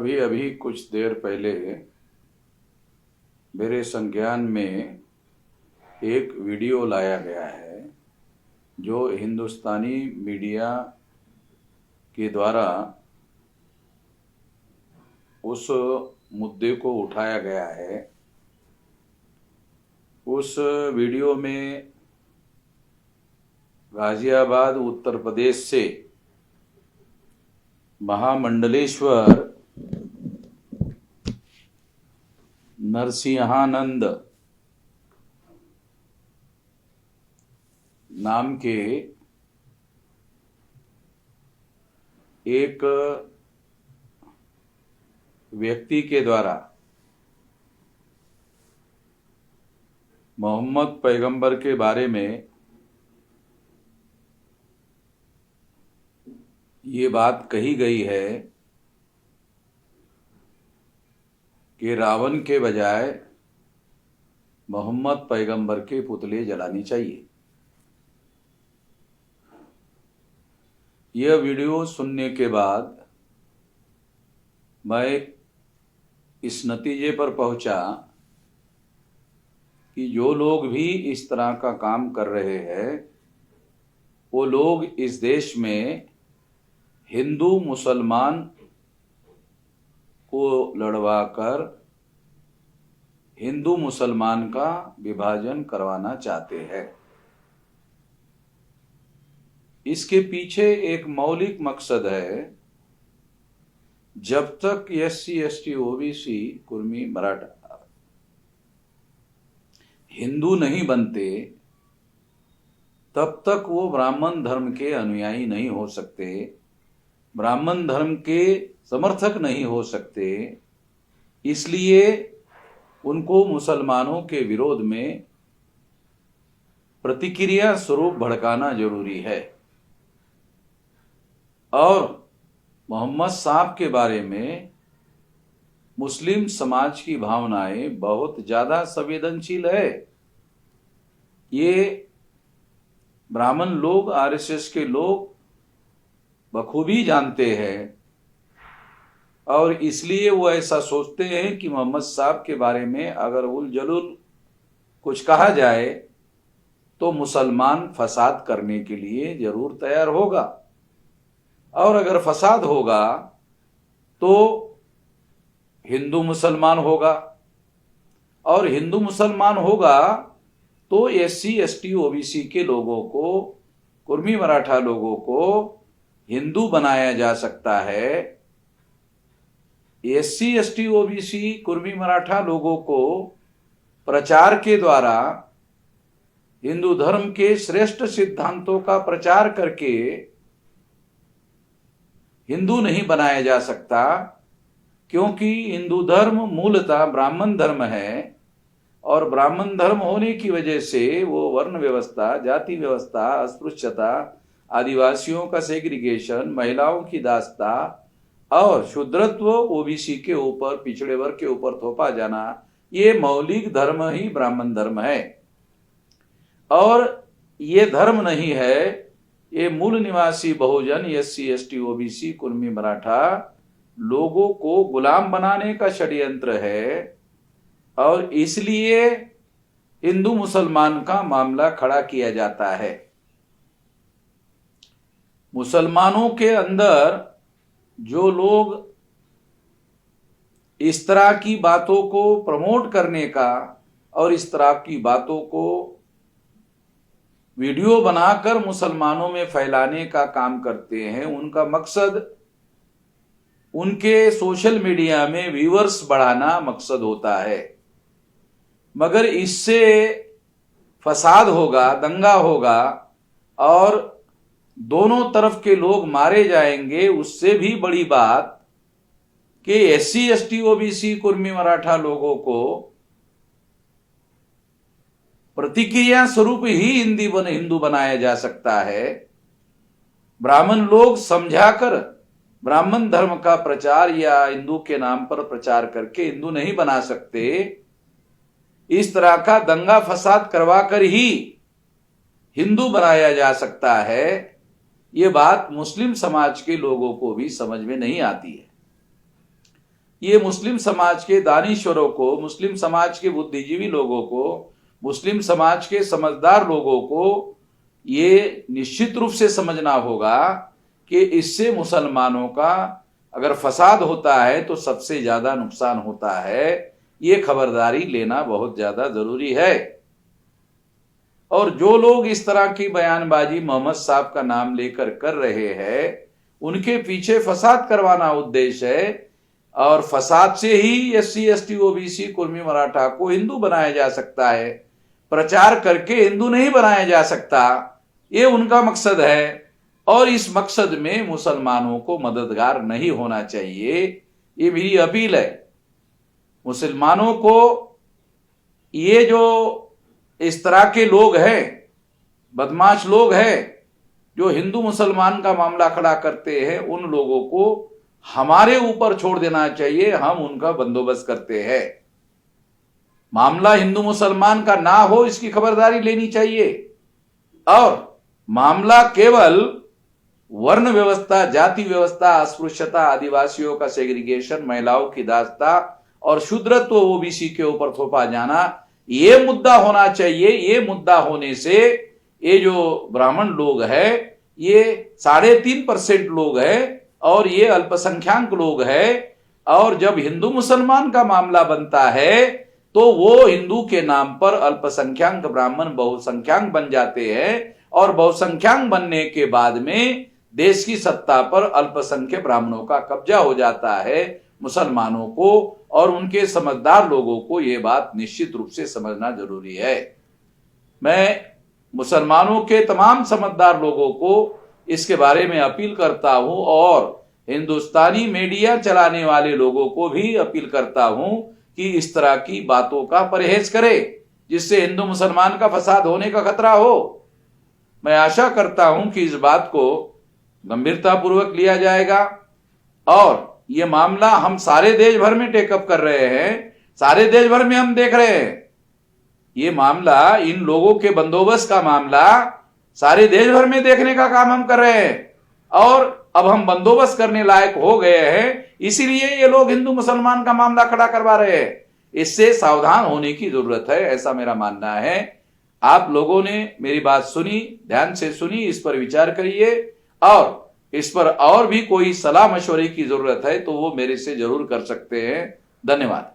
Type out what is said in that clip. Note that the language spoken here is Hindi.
अभी अभी कुछ देर पहले मेरे संज्ञान में एक वीडियो लाया गया है जो हिंदुस्तानी मीडिया के द्वारा उस मुद्दे को उठाया गया है। उस वीडियो में गाजियाबाद उत्तर प्रदेश से महामंडलेश्वर नरसिंहानंद नाम के एक व्यक्ति के द्वारा मोहम्मद पैगंबर के बारे में ये बात कही गई है कि रावण के बजाय मोहम्मद पैगंबर के पुतले जलानी चाहिए। यह वीडियो सुनने के बाद मैं इस नतीजे पर पहुंचा कि जो लोग भी इस तरह का काम कर रहे हैं वो लोग इस देश में हिंदू मुसलमान को लड़वाकर हिंदू मुसलमान का विभाजन करवाना चाहते हैं। इसके पीछे एक मौलिक मकसद है। जब तक SC ST OBC Kurmi Maratha Hindu नहीं बनते तब तक वो ब्राह्मण धर्म के अनुयायी नहीं हो सकते, ब्राह्मण धर्म के समर्थक नहीं हो सकते। इसलिए उनको मुसलमानों के विरोध में प्रतिक्रिया स्वरूप भड़काना जरूरी है। और मोहम्मद साहब के बारे में मुस्लिम समाज की भावनाएं बहुत ज्यादा संवेदनशील है। ये ब्राह्मण लोग, RSS के लोग बखूबी जानते हैं और इसलिए वो ऐसा सोचते हैं कि मोहम्मद साहब के बारे में अगर उल जलूल कुछ कहा जाए तो मुसलमान फसाद करने के लिए जरूर तैयार होगा, और अगर फसाद होगा तो हिंदू मुसलमान होगा, और हिंदू मुसलमान होगा तो SC ST OBC के लोगों को, कुर्मी मराठा लोगों को हिंदू बनाया जा सकता है। SC ST OBC Kurmi Maratha लोगों को प्रचार के द्वारा हिंदू धर्म के श्रेष्ठ सिद्धांतों का प्रचार करके हिंदू नहीं बनाया जा सकता, क्योंकि हिंदू धर्म मूलतः ब्राह्मण धर्म है और ब्राह्मण धर्म होने की वजह से वो वर्ण व्यवस्था, जाति व्यवस्था, अस्पृश्यता, आदिवासियों का सेग्रीगेशन, महिलाओं की दास्ता और शूद्रत्व OBC के ऊपर, पिछड़े वर्ग के ऊपर थोपा जाना, ये मौलिक धर्म ही ब्राह्मण धर्म है। और ये धर्म नहीं है, ये मूल निवासी बहुजन SC ST OBC Kurmi Maratha लोगों को गुलाम बनाने का षड्यंत्र है। और इसलिए हिंदू मुसलमान का मामला खड़ा किया जाता है। मुसलमानों के अंदर जो लोग इस तरह की बातों को प्रमोट करने का और इस तरह की बातों को वीडियो बनाकर मुसलमानों में फैलाने का काम करते हैं, उनका मकसद उनके सोशल मीडिया में व्यूअर्स बढ़ाना मकसद होता है। मगर इससे फसाद होगा, दंगा होगा और दोनों तरफ के लोग मारे जाएंगे। उससे भी बड़ी बात कि SC ST OBC Kurmi Maratha लोगों को प्रतिक्रिया स्वरूप ही हिंदू बनाया जा सकता है। ब्राह्मण लोग समझाकर ब्राह्मण धर्म का प्रचार या हिंदू के नाम पर प्रचार करके हिंदू नहीं बना सकते। इस तरह का दंगा फसाद करवाकर ही हिंदू बनाया जा सकता है। ये बात मुस्लिम समाज के लोगों को भी समझ में नहीं आती है। ये मुस्लिम समाज के दानिश्वरों को, मुस्लिम समाज के बुद्धिजीवी लोगों को, मुस्लिम समाज के समझदार लोगों को ये निश्चित रूप से समझना होगा कि इससे मुसलमानों का अगर फसाद होता है तो सबसे ज्यादा नुकसान होता है। ये खबरदारी लेना बहुत ज्यादा जरूरी है। और जो लोग इस तरह की बयानबाजी मोहम्मद साहब का नाम लेकर कर रहे हैं, उनके पीछे फसाद करवाना उद्देश्य है। और फसाद से ही SC ST OBC Kurmi Maratha को हिंदू बनाया जा सकता है, प्रचार करके हिंदू नहीं बनाया जा सकता। ये उनका मकसद है और इस मकसद में मुसलमानों को मददगार नहीं होना चाहिए। ये मेरी अपील है मुसलमानों को। ये जो इस तरह के लोग हैं, बदमाश लोग हैं, जो हिंदू मुसलमान का मामला खड़ा करते हैं, उन लोगों को हमारे ऊपर छोड़ देना चाहिए। हम उनका बंदोबस्त करते हैं। मामला हिंदू मुसलमान का ना हो, इसकी खबरदारी लेनी चाहिए। और मामला केवल वर्ण व्यवस्था, जाति व्यवस्था, अस्पृश्यता, आदिवासियों का सेग्रीगेशन, महिलाओं की दास्ता और शूद्रत्व OBC के ऊपर थोपा जाना, ये मुद्दा होना चाहिए। ये मुद्दा होने से ये जो ब्राह्मण लोग हैं, ये 3.5% लोग हैं और ये अल्पसंख्यक लोग हैं। और जब हिंदू मुसलमान का मामला बनता है तो वो हिंदू के नाम पर अल्पसंख्यक ब्राह्मण बहुसंख्यक बन जाते हैं और बहुसंख्यक बनने के बाद में देश की सत्ता पर अल्पसंख्यक ब्राह्मणों का कब्जा हो जाता है। मुसलमानों को और उनके समझदार लोगों को ये बात निश्चित रूप से समझना जरूरी है। मैं मुसलमानों के तमाम समझदार लोगों को इसके बारे में अपील करता हूं और हिंदुस्तानी मीडिया चलाने वाले लोगों को भी अपील करता हूं कि इस तरह की बातों का परहेज करें, जिससे हिंदू मुसलमान का फसाद होने का खतरा हो। मैं आशा करता हूं कि इस बात को गंभीरतापूर्वक लिया जाएगा और ये मामला हम सारे देश भर में टेकअप कर रहे हैं, सारे देश भर में हम देख रहे हैं। ये मामला, इन लोगों के बंदोबस्त का मामला सारे देश भर में देखने का काम हम कर रहे हैं और अब हम बंदोबस्त करने लायक हो गए हैं, इसीलिए ये लोग हिंदू मुसलमान का मामला खड़ा करवा रहे हैं। इससे सावधान होने की जरूरत है, ऐसा मेरा मानना है। आप लोगों ने मेरी बात सुनी, ध्यान से सुनी, इस पर विचार करिए और इस पर और भी कोई सलाह मशवरे की जरूरत है तो वो मेरे से जरूर कर सकते हैं। धन्यवाद।